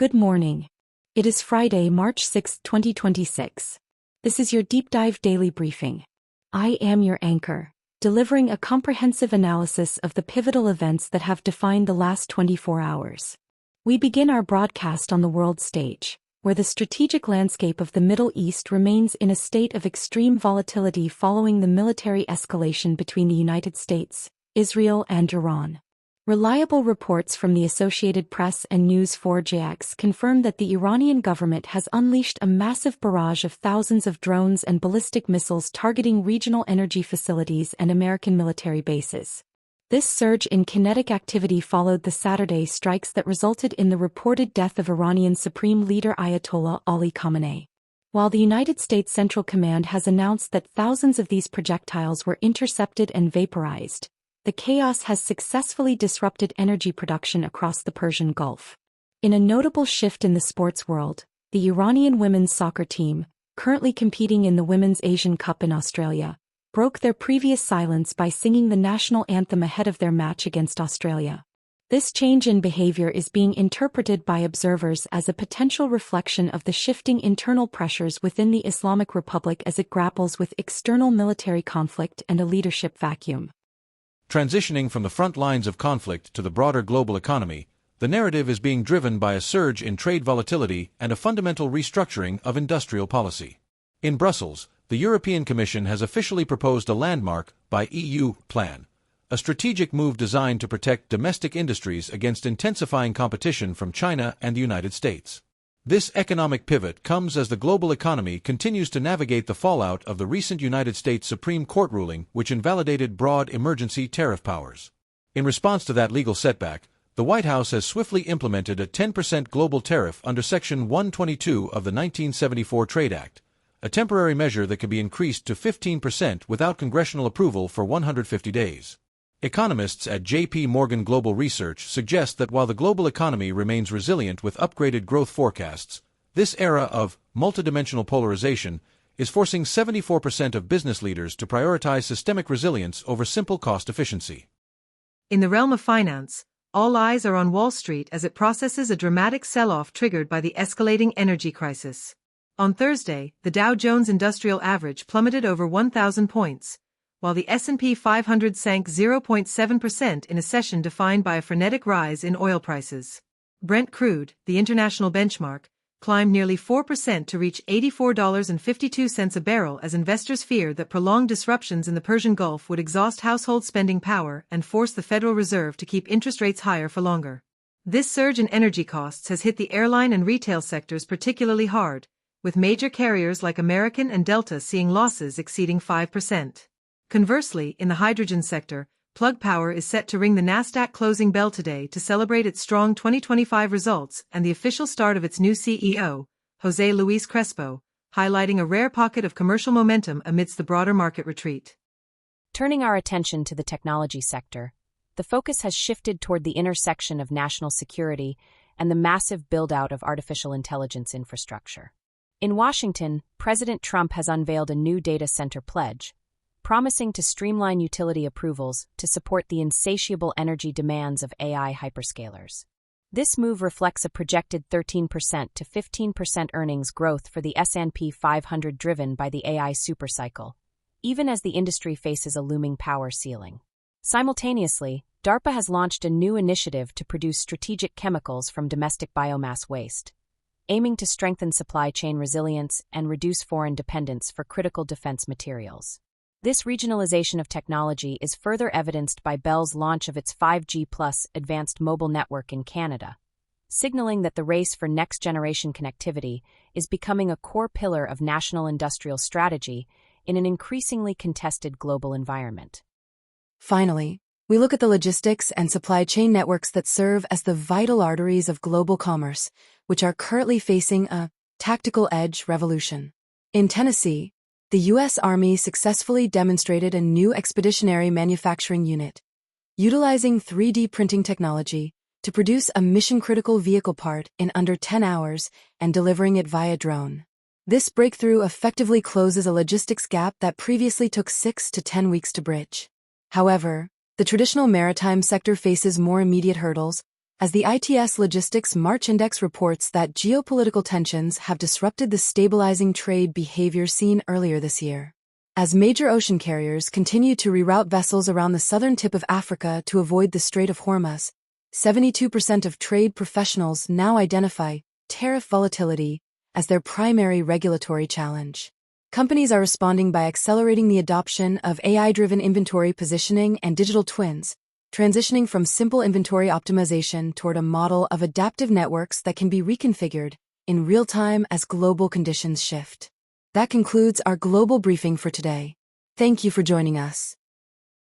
Good morning. It is Friday, March 6, 2026. This is your deep dive daily briefing. I am your anchor, delivering a comprehensive analysis of the pivotal events that have defined the last 24 hours. We begin our broadcast on the world stage, where the strategic landscape of the Middle East remains in a state of extreme volatility following the military escalation between the United States, Israel, and Iran. Reliable reports from the Associated Press and News4JX confirm that the Iranian government has unleashed a massive barrage of thousands of drones and ballistic missiles targeting regional energy facilities and American military bases. This surge in kinetic activity followed the Saturday strikes that resulted in the reported death of Iranian Supreme Leader Ayatollah Ali Khamenei. While the United States Central Command has announced that thousands of these projectiles were intercepted and vaporized, the chaos has successfully disrupted energy production across the Persian Gulf. In a notable shift in the sports world, the Iranian women's soccer team, currently competing in the Women's Asian Cup in Australia, broke their previous silence by singing the national anthem ahead of their match against Australia. This change in behavior is being interpreted by observers as a potential reflection of the shifting internal pressures within the Islamic Republic as it grapples with external military conflict and a leadership vacuum. Transitioning from the front lines of conflict to the broader global economy, the narrative is being driven by a surge in trade volatility and a fundamental restructuring of industrial policy. In Brussels, the European Commission has officially proposed a landmark by EU plan, a strategic move designed to protect domestic industries against intensifying competition from China and the United States. This economic pivot comes as the global economy continues to navigate the fallout of the recent United States Supreme Court ruling which invalidated broad emergency tariff powers. In response to that legal setback, the White House has swiftly implemented a 10% global tariff under Section 122 of the 1974 Trade Act, a temporary measure that can be increased to 15% without congressional approval for 150 days. Economists at J.P. Morgan Global Research suggest that while the global economy remains resilient with upgraded growth forecasts, this era of multidimensional polarization is forcing 74% of business leaders to prioritize systemic resilience over simple cost efficiency. In the realm of finance, all eyes are on Wall Street as it processes a dramatic sell-off triggered by the escalating energy crisis. On Thursday, the Dow Jones Industrial Average plummeted over 1,000 points, while the S&P 500 sank 0.7% in a session defined by a frenetic rise in oil prices. Brent crude, the international benchmark, climbed nearly 4% to reach $84.52 a barrel as investors fear that prolonged disruptions in the Persian Gulf would exhaust household spending power and force the Federal Reserve to keep interest rates higher for longer. This surge in energy costs has hit the airline and retail sectors particularly hard, with major carriers like American and Delta seeing losses exceeding 5%. Conversely, in the hydrogen sector, Plug Power is set to ring the Nasdaq closing bell today to celebrate its strong 2025 results and the official start of its new CEO, José Luis Crespo, highlighting a rare pocket of commercial momentum amidst the broader market retreat. Turning our attention to the technology sector, the focus has shifted toward the intersection of national security and the massive build-out of artificial intelligence infrastructure. In Washington, President Trump has unveiled a new data center pledge, promising to streamline utility approvals to support the insatiable energy demands of AI hyperscalers. This move reflects a projected 13% to 15% earnings growth for the S&P 500 driven by the AI supercycle, even as the industry faces a looming power ceiling. Simultaneously, DARPA has launched a new initiative to produce strategic chemicals from domestic biomass waste, aiming to strengthen supply chain resilience and reduce foreign dependence for critical defense materials. This regionalization of technology is further evidenced by Bell's launch of its 5G Plus advanced mobile network in Canada, signaling that the race for next-generation connectivity is becoming a core pillar of national industrial strategy in an increasingly contested global environment. Finally, we look at the logistics and supply chain networks that serve as the vital arteries of global commerce, which are currently facing a tactical edge revolution. In Tennessee, the U.S. Army successfully demonstrated a new expeditionary manufacturing unit, utilizing 3D printing technology to produce a mission-critical vehicle part in under 10 hours and delivering it via drone. This breakthrough effectively closes a logistics gap that previously took 6 to 10 weeks to bridge. However, the traditional maritime sector faces more immediate hurdles, as the ITS Logistics March Index reports that geopolitical tensions have disrupted the stabilizing trade behavior seen earlier this year. As major ocean carriers continue to reroute vessels around the southern tip of Africa to avoid the Strait of Hormuz, 72% of trade professionals now identify tariff volatility as their primary regulatory challenge. Companies are responding by accelerating the adoption of AI-driven inventory positioning and digital twins, transitioning from simple inventory optimization toward a model of adaptive networks that can be reconfigured in real time as global conditions shift. That concludes our global briefing for today. Thank you for joining us.